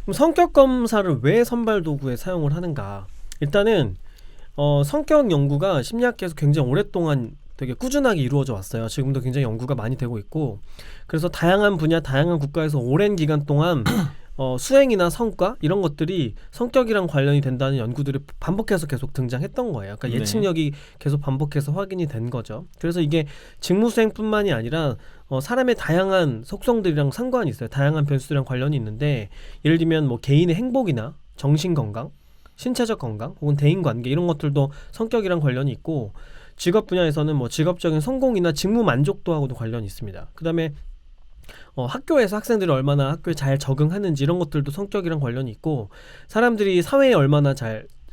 그럼 성격 검사를 왜 선발 도구에 사용을 하는가? 일단은 성격 연구가 심리학계에서 굉장히 오랫동안 되게 꾸준하게 이루어져 왔어요. 지금도 굉장히 연구가 많이 되고 있고, 그래서 다양한 분야, 다양한 국가에서 오랜 기간 동안 수행이나 성과 이런 것들이 성격이랑 관련이 된다는 연구들이 반복해서 계속 등장했던 거예요. 그러니까 예측력이 계속 반복해서 확인이 된 거죠. 그래서 이게 직무 수행뿐만이 아니라 사람의 다양한 속성들이랑 상관이 있어요. 다양한 변수들이랑 관련이 있는데, 예를 들면 뭐 개인의 행복이나 정신 건강, 신체적 건강 혹은 대인 관계 이런 것들도 성격이랑 관련이 있고, 직업 분야에서는 뭐 직업적인 성공이나 직무 만족도하고도 관련이 있습니다. 그다음에 학교에서 학생들이 얼마나 학교에 잘 적응하는지 이런 것들도 성격이랑 관련이 있고, 사람들이 사회에 얼마나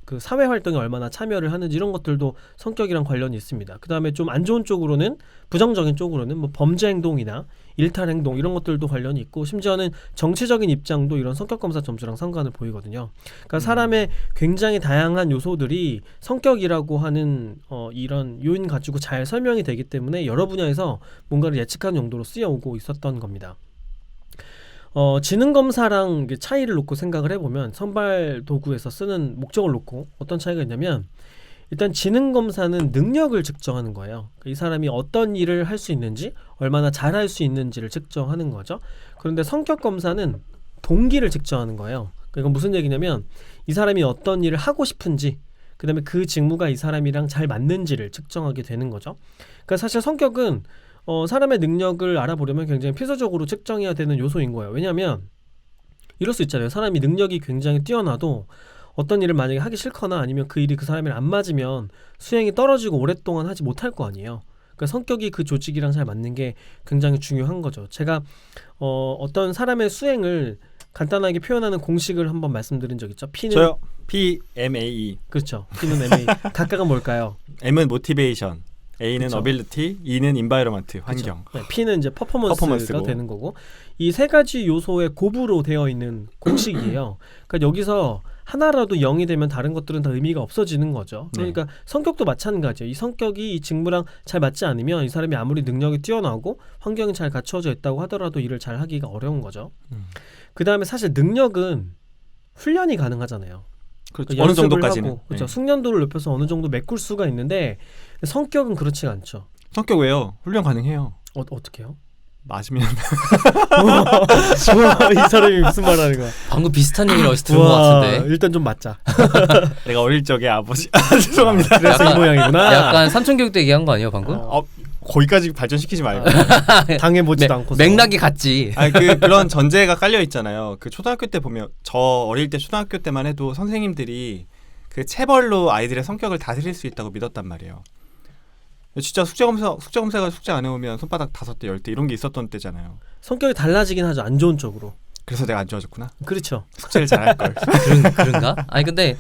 그 사회 활동에 얼마나 참여를 하는지 이런 것들도 성격이랑 관련이 있습니다. 그 다음에 좀 안 좋은 쪽으로는, 부정적인 쪽으로는 뭐 범죄 행동이나 일탈 행동 이런 것들도 관련이 있고, 심지어는 정치적인 입장도 이런 성격 검사 점수랑 상관을 보이거든요. 그러니까 사람의 굉장히 다양한 요소들이 성격이라고 하는 이런 요인 가지고 잘 설명이 되기 때문에 여러 분야에서 뭔가를 예측하는 용도로 쓰여오고 있었던 겁니다. 지능검사랑 차이를 놓고 생각을 해보면, 선발 도구에서 쓰는 목적을 놓고 어떤 차이가 있냐면, 일단 지능검사는 능력을 측정하는 거예요. 이 사람이 어떤 일을 할 수 있는지, 얼마나 잘할 수 있는지를 측정하는 거죠. 그런데 성격검사는 동기를 측정하는 거예요. 그러니까 무슨 얘기냐면, 이 사람이 어떤 일을 하고 싶은지, 그 다음에 그 직무가 이 사람이랑 잘 맞는지를 측정하게 되는 거죠. 그러니까 사실 성격은 사람의 능력을 알아보려면 굉장히 필수적으로 측정해야 되는 요소인 거예요. 왜냐하면 이럴 수 있잖아요. 사람이 능력이 굉장히 뛰어나도 어떤 일을 만약에 하기 싫거나 아니면 그 일이 그 사람이랑 안 맞으면 수행이 떨어지고 오랫동안 하지 못할 거 아니에요. 그러니까 성격이 그 조직이랑 잘 맞는 게 굉장히 중요한 거죠. 제가 어떤 사람의 수행을 간단하게 표현하는 공식을 한번 말씀드린 적 있죠. P는 저요. PMAE. 그렇죠. P는 MA. 각각은 뭘까요? M은 모티베이션, A는 그쵸. 어빌리티, E는 인바이러먼트, 환경. 네, P는 이제 퍼포먼스가 퍼포먼스고. 되는 거고, 이 세 가지 요소의 곱으로 되어 있는 공식이에요. 그러니까 여기서 하나라도 0이 되면 다른 것들은 다 의미가 없어지는 거죠. 그러니까 성격도 마찬가지예요. 이 성격이 이 직무랑 잘 맞지 않으면 이 사람이 아무리 능력이 뛰어나고 환경이 잘 갖춰져 있다고 하더라도 일을 잘 하기가 어려운 거죠. 그 다음에 사실 능력은 훈련이 가능하잖아요. 그렇죠. 그러니까 어느 연습을 정도까지는. 하고, 그렇죠. 숙련도를 높여서 어느 정도 메꿀 수가 있는데, 성격은 그렇지가 않죠. 성격 왜요? 훈련 가능해요. 어떻게요? 맞으면. 이 사람이 무슨 말하는 거야? 방금 비슷한 얘기를 어디서 들은 것 같은데. 일단 좀 맞자. 내가 어릴 적에 아버지. 죄송합니다. 그래서 이 모양이구나. 약간 삼천교육도 얘기한 거 아니에요 방금? 거기까지 발전시키지 말고. 당해보지도 않고. 맥락이 같지. 그런 전제가 깔려 있잖아요. 그 초등학교 때 보면, 저 어릴 때 초등학교 때만 해도 선생님들이 그 체벌로 아이들의 성격을 다스릴 수 있다고 믿었단 말이에요. 진짜 숙제검사가 숙제 안 해오면 손바닥 5대 10대 이런 게 있었던 때잖아요. 성격이 달라지긴 하죠. 안 좋은 쪽으로. 그래서 내가 안 좋아졌구나. 그렇죠. 숙제를 잘할 걸. 그런가? 아니 근데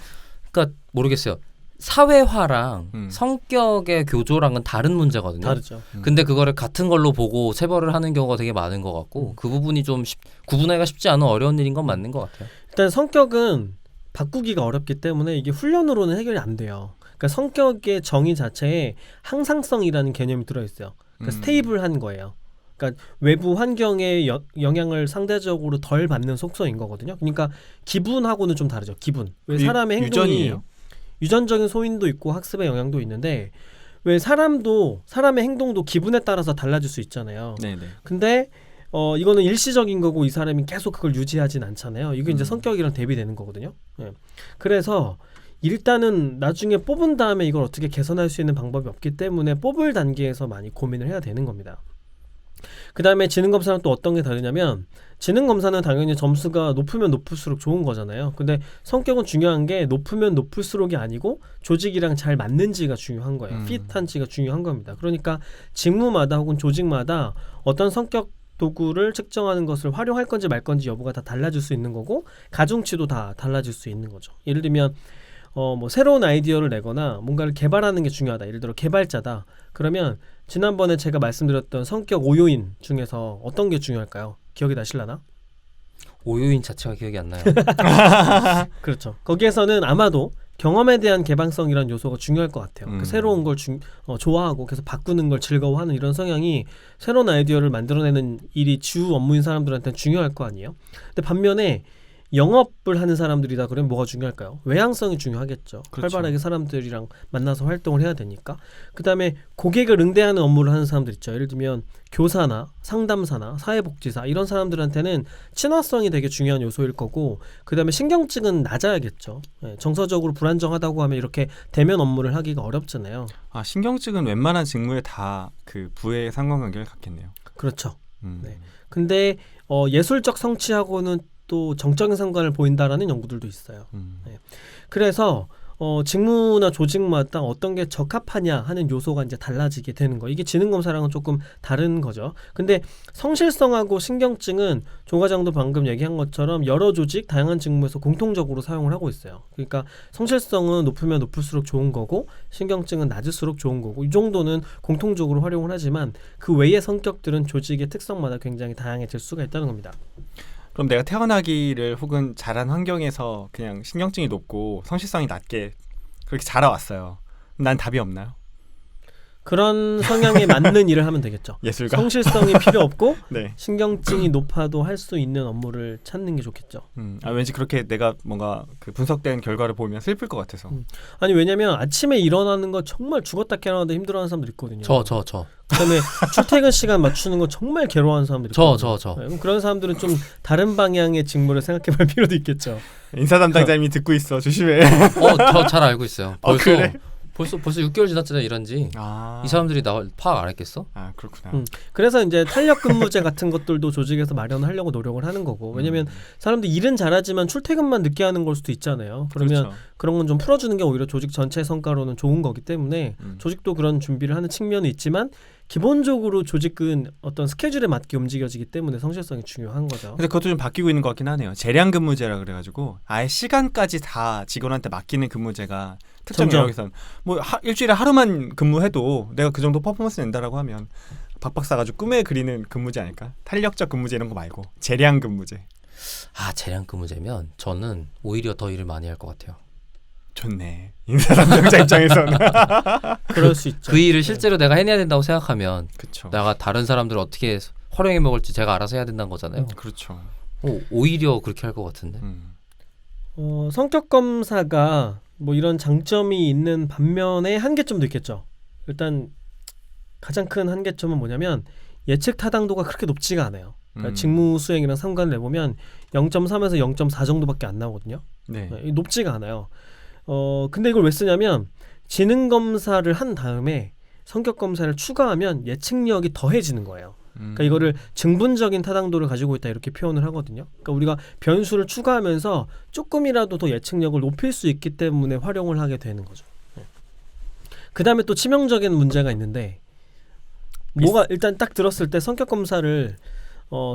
그러니까 모르겠어요. 사회화랑 성격의 교조랑은 다른 문제거든요. 다르죠. 근데 그거를 같은 걸로 보고 체벌을 하는 경우가 되게 많은 것 같고, 그 부분이 좀 구분하기가 쉽지 않은 어려운 일인 건 맞는 것 같아요. 일단 성격은 바꾸기가 어렵기 때문에 이게 훈련으로는 해결이 안 돼요. 그러니까 성격의 정의 자체에 항상성이라는 개념이 들어있어요. 그러니까 스테이블한 거예요. 그러니까 외부 환경의 영향을 상대적으로 덜 받는 속성인 거거든요. 그러니까 기분하고는 좀 다르죠. 기분. 왜 사람의 행동이 유전이에요? 유전적인 소인도 있고 학습의 영향도 있는데, 왜 사람의 행동도 기분에 따라서 달라질 수 있잖아요. 네네. 근데 이거는 일시적인 거고 이 사람이 계속 그걸 유지하진 않잖아요. 이게 이제 성격이랑 대비되는 거거든요. 예. 그래서 일단은 나중에 뽑은 다음에 이걸 어떻게 개선할 수 있는 방법이 없기 때문에 뽑을 단계에서 많이 고민을 해야 되는 겁니다. 그 다음에 지능검사는 또 어떤 게 다르냐면, 지능검사는 당연히 점수가 높으면 높을수록 좋은 거잖아요. 근데 성격은 중요한 게 높으면 높을수록이 아니고 조직이랑 잘 맞는지가 중요한 거예요. 핏한지가 중요한 겁니다. 그러니까 직무마다 혹은 조직마다 어떤 성격 도구를 측정하는 것을 활용할 건지 말 건지 여부가 다 달라질 수 있는 거고, 가중치도 다 달라질 수 있는 거죠. 예를 들면 뭐 새로운 아이디어를 내거나 뭔가를 개발하는 게 중요하다. 예를 들어 개발자다. 그러면 지난번에 제가 말씀드렸던 성격 5요인 중에서 어떤 게 중요할까요? 기억이 나실라나? 5요인 자체가 기억이 안 나요. 그렇죠. 거기에서는 아마도 경험에 대한 개방성이라는 요소가 중요할 것 같아요. 그 새로운 걸 좋아하고 계속 바꾸는 걸 즐거워하는 이런 성향이 새로운 아이디어를 만들어내는 일이 주 업무인 사람들한테는 중요할 거 아니에요. 근데 반면에 영업을 하는 사람들이다 그러면 뭐가 중요할까요? 외향성이 중요하겠죠. 그렇죠. 활발하게 사람들이랑 만나서 활동을 해야 되니까. 그다음에 고객을 응대하는 업무를 하는 사람들 있죠. 예를 들면 교사나 상담사나 사회복지사 이런 사람들한테는 친화성이 되게 중요한 요소일 거고, 그다음에 신경증은 낮아야겠죠. 예, 정서적으로 불안정하다고 하면 이렇게 대면 업무를 하기가 어렵잖아요. 신경증은 웬만한 직무에 다 그 부의 상관관계를 갖겠네요. 그렇죠. 음. 네. 근데 예술적 성취하고는 또 정적인 상관을 보인다라는 연구들도 있어요. 음. 그래서 직무나 조직마다 어떤 게 적합하냐 하는 요소가 이제 달라지게 되는 거. 이게 지능검사랑은 조금 다른 거죠. 근데 성실성하고 신경증은 조 과장도 방금 얘기한 것처럼 여러 조직, 다양한 직무에서 공통적으로 사용을 하고 있어요. 그러니까 성실성은 높으면 높을수록 좋은 거고 신경증은 낮을수록 좋은 거고, 이 정도는 공통적으로 활용을 하지만 그 외의 성격들은 조직의 특성마다 굉장히 다양해질 수가 있다는 겁니다. 그럼 내가 태어나기를 혹은 자란 환경에서 그냥 신경증이 높고 성실성이 낮게 그렇게 자라왔어요. 난 답이 없나요? 그런 성향에 맞는 일을 하면 되겠죠. 예술가? 성실성이 필요 없고 네. 신경증이 높아도 할 수 있는 업무를 찾는 게 좋겠죠. 왠지 그렇게 내가 뭔가 그 분석된 결과를 보면 슬플 것 같아서. 아니 왜냐면 아침에 일어나는 거 정말 죽었다 깨어나는데 힘들어하는 사람들 있거든요. 저. 그다음에 출퇴근 시간 맞추는 거 정말 괴로워하는 사람들 있거든요. 저. 네, 그럼 그런 사람들은 좀 다른 방향의 직무를 생각해볼 필요도 있겠죠. 인사 담당자님이 듣고 있어. 조심해. 저 잘 알고 있어요. 그래? 벌써 6개월 지났잖아요, 일한지. 이 사람들이 나 파악 안 했겠어? 그렇구나. 그래서 이제 탄력 근무제 같은 것들도 조직에서 마련하려고 노력을 하는 거고, 왜냐면 사람들 일은 잘하지만 출퇴근만 늦게 하는 걸 수도 있잖아요. 그러면 그렇죠. 그런 건 좀 풀어주는 게 오히려 조직 전체 성과로는 좋은 거기 때문에 조직도 그런 준비를 하는 측면이 있지만, 기본적으로 조직은 어떤 스케줄에 맞게 움직여지기 때문에 성실성이 중요한 거죠. 근데 그것도 좀 바뀌고 있는 것 같긴 하네요. 재량 근무제라 그래가지고 아예 시간까지 다 직원한테 맡기는 근무제가 특정 점점. 영역에선 뭐 일주일에 하루만 근무해도 내가 그 정도 퍼포먼스 낸다라고 하면 박박 사가지고 꿈에 그리는 근무제 아닐까? 탄력적 근무제 이런 거 말고 재량 근무제. 재량 근무제면 저는 오히려 더 일을 많이 할 것 같아요. 좋네. 인사 담당자 입장에서는. 그럴 수 있죠. 그 일을 실제로 내가 해내야 된다고 생각하면 그렇죠. 내가 다른 사람들을 어떻게 활용해 먹을지 제가 알아서 해야 된다는 거잖아요. 그렇죠. 오히려 그렇게 할 것 같은데. 성격 검사가 뭐 이런 장점이 있는 반면에 한계점도 있겠죠. 일단 가장 큰 한계점은 뭐냐면 예측 타당도가 그렇게 높지가 않아요. 그러니까 직무 수행이랑 상관을 내보면 0.3에서 0.4 정도밖에 안 나오거든요. 네. 높지가 않아요. 근데 이걸 왜 쓰냐면 지능 검사를 한 다음에 성격 검사를 추가하면 예측력이 더해지는 거예요. 그러니까 이거를 증분적인 타당도를 가지고 있다 이렇게 표현을 하거든요. 그러니까 우리가 변수를 추가하면서 조금이라도 더 예측력을 높일 수 있기 때문에 활용을 하게 되는 거죠. 그 다음에 또 치명적인 문제가 있는데, 뭐가 일단 딱 들었을 때 성격 검사를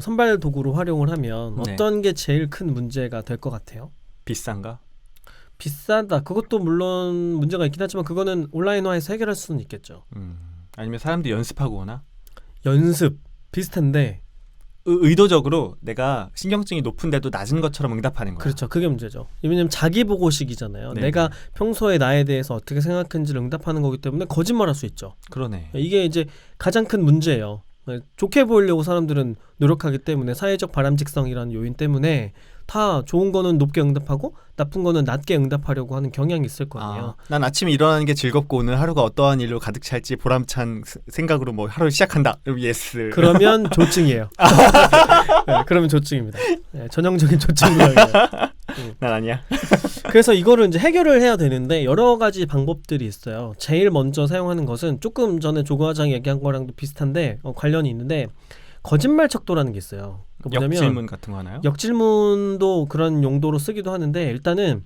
선발 도구로 활용을 하면 네. 어떤 게 제일 큰 문제가 될 것 같아요? 비싼가? 비싸다. 그것도 물론 문제가 있긴 하지만 그거는 온라인화해서 해결할 수는 있겠죠. 아니면 사람들이 연습하고 오나? 연습 비슷한데 의도적으로 내가 신경증이 높은데도 낮은 것처럼 응답하는 거야. 그렇죠. 그게 문제죠. 왜냐면 자기 보고식이잖아요. 네. 내가 평소에 나에 대해서 어떻게 생각했는지를 응답하는 거기 때문에 거짓말할 수 있죠. 그러네. 이게 이제 가장 큰 문제예요. 좋게 보이려고 사람들은 노력하기 때문에, 사회적 바람직성이라는 요인 때문에 다 좋은 거는 높게 응답하고 나쁜 거는 낮게 응답하려고 하는 경향이 있을 거 아니에요. 난 아침에 일어나는 게 즐겁고 오늘 하루가 어떠한 일로 가득 찰지 보람찬 생각으로 뭐 하루를 시작한다. 예스. 그러면 조증이에요. 네, 그러면 조증입니다. 네, 전형적인 조증 문항이에요. 난 아니야. 그래서 이거를 이제 해결을 해야 되는데 여러 가지 방법들이 있어요. 제일 먼저 사용하는 것은 조금 전에 조 과장이 얘기한 거랑도 비슷한데 관련이 있는데, 거짓말 척도라는 게 있어요. 그러니까 뭐냐면 역질문 같은 거 하나요? 역질문도 그런 용도로 쓰기도 하는데, 일단은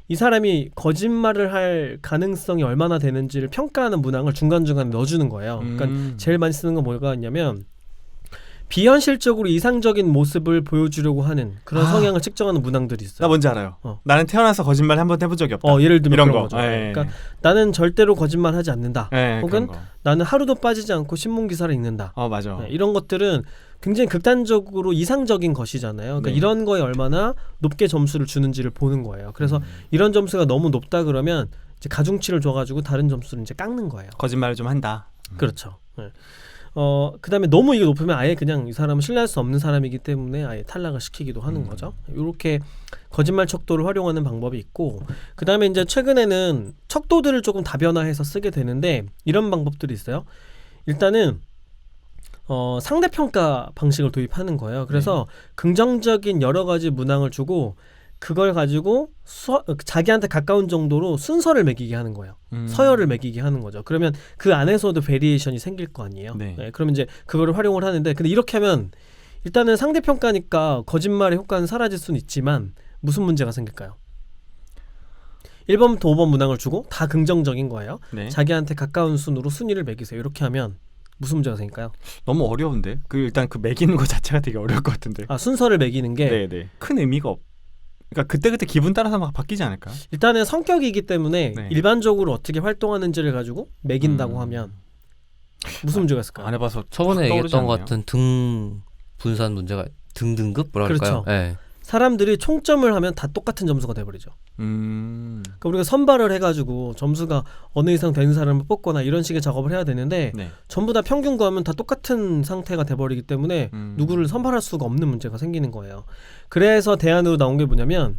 이 사람이 거짓말을 할 가능성이 얼마나 되는지를 평가하는 문항을 중간중간에 넣어주는 거예요. 그러니까 제일 많이 쓰는 건 뭐가 있냐면 비현실적으로 이상적인 모습을 보여주려고 하는 그런 성향을 측정하는 문항들이 있어요. 나 뭔지 알아요. 나는 태어나서 거짓말 한 번 해본 적이 없다. 예를 들면 이런 그런 거. 거죠. 예. 그러니까 나는 절대로 거짓말하지 않는다. 혹은 그런 거. 나는 하루도 빠지지 않고 신문 기사를 읽는다. 맞아. 이런 것들은 굉장히 극단적으로 이상적인 것이잖아요. 그러니까 네. 이런 거에 얼마나 높게 점수를 주는지를 보는 거예요. 그래서 이런 점수가 너무 높다 그러면 이제 가중치를 줘가지고 다른 점수를 이제 깎는 거예요. 거짓말을 좀 한다. 그렇죠. 네. 그다음에 너무 이게 높으면 아예 그냥 이 사람은 신뢰할 수 없는 사람이기 때문에 아예 탈락을 시키기도 하는 거죠. 이렇게 거짓말 척도를 활용하는 방법이 있고, 그다음에 이제 최근에는 척도들을 조금 다변화해서 쓰게 되는데 이런 방법들이 있어요. 일단은 상대평가 방식을 도입하는 거예요. 그래서 긍정적인 여러 가지 문항을 주고 그걸 가지고 자기한테 가까운 정도로 순서를 매기게 하는 거예요. 서열을 매기게 하는 거죠. 그러면 그 안에서도 베리에이션이 생길 거 아니에요. 네. 그러면 이제 그거를 활용을 하는데, 근데 이렇게 하면 일단은 상대평가니까 거짓말의 효과는 사라질 수는 있지만 무슨 문제가 생길까요? 1번부터 5번 문항을 주고 다 긍정적인 거예요. 네. 자기한테 가까운 순으로 순위를 매기세요. 이렇게 하면 무슨 문제가 생길까요? 너무 어려운데. 일단 그 매기는 거 자체가 되게 어려울 것 같은데. 순서를 매기는 게 네네. 큰 의미가 그러니까 그때그때 기분 따라서 막 바뀌지 않을까? 일단은 성격이기 때문에 네. 일반적으로 어떻게 활동하는지를 가지고 매긴다고 하면 무슨 문제가 있을까요? 안 해봐서 저번에 확 떠오르지 얘기했던 것 않네요. 같은 등 분산 문제가 등급 뭐라 그렇죠. 할까요? 네. 사람들이 총점을 하면 다 똑같은 점수가 돼버리죠. 그러니까 우리가 선발을 해가지고 점수가 어느 이상 되는 사람을 뽑거나 이런 식의 작업을 해야 되는데 네. 전부 다 평균 구하면 다 똑같은 상태가 돼버리기 때문에 누구를 선발할 수가 없는 문제가 생기는 거예요. 그래서 대안으로 나온 게 뭐냐면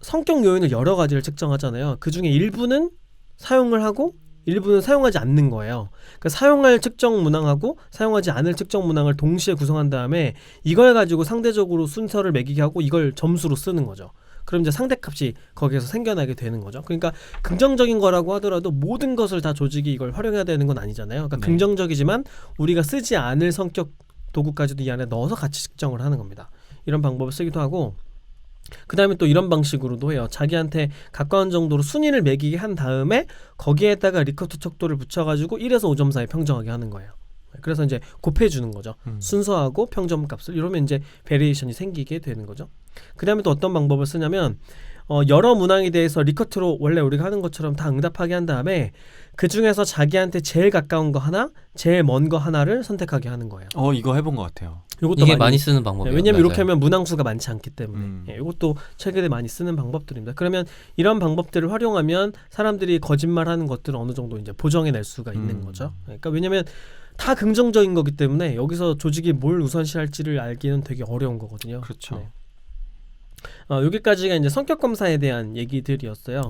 성격 요인을 여러 가지를 측정하잖아요. 그 중에 일부는 사용을 하고 일부는 사용하지 않는 거예요. 그러니까 사용할 측정 문항하고 사용하지 않을 측정 문항을 동시에 구성한 다음에 이걸 가지고 상대적으로 순서를 매기게 하고 이걸 점수로 쓰는 거죠. 그럼 이제 상대값이 거기에서 생겨나게 되는 거죠. 그러니까 긍정적인 거라고 하더라도 모든 것을 다 조직이 이걸 활용해야 되는 건 아니잖아요. 그러니까 네. 긍정적이지만 우리가 쓰지 않을 성격 도구까지도 이 안에 넣어서 같이 측정을 하는 겁니다. 이런 방법을 쓰기도 하고, 그 다음에 또 이런 방식으로도 해요. 자기한테 가까운 정도로 순위를 매기게 한 다음에 거기에다가 리커트 척도를 붙여가지고 1에서 5점 사이 평정하게 하는 거예요. 그래서 이제 곱해주는 거죠. 순서하고 평점 값을. 이러면 이제 베리에이션이 생기게 되는 거죠. 그 다음에 또 어떤 방법을 쓰냐면 여러 문항에 대해서 리커트로 원래 우리가 하는 것처럼 다 응답하게 한 다음에 그 중에서 자기한테 제일 가까운 거 하나, 제일 먼 거 하나를 선택하게 하는 거예요. 이거 해본 것 같아요. 이것도 이게 많이 쓰는 방법이에요. 왜냐면 맞아요. 이렇게 하면 문항수가 많지 않기 때문에 이것도 최근에 많이 쓰는 방법들입니다. 그러면 이런 방법들을 활용하면 사람들이 거짓말하는 것들을 어느 정도 이제 보정해낼 수가 있는 거죠. 그러니까 왜냐면 다 긍정적인 거기 때문에 여기서 조직이 뭘 우선시할지를 알기는 되게 어려운 거거든요. 그렇죠. 네. 여기까지가 이제 성격 검사에 대한 얘기들이었어요.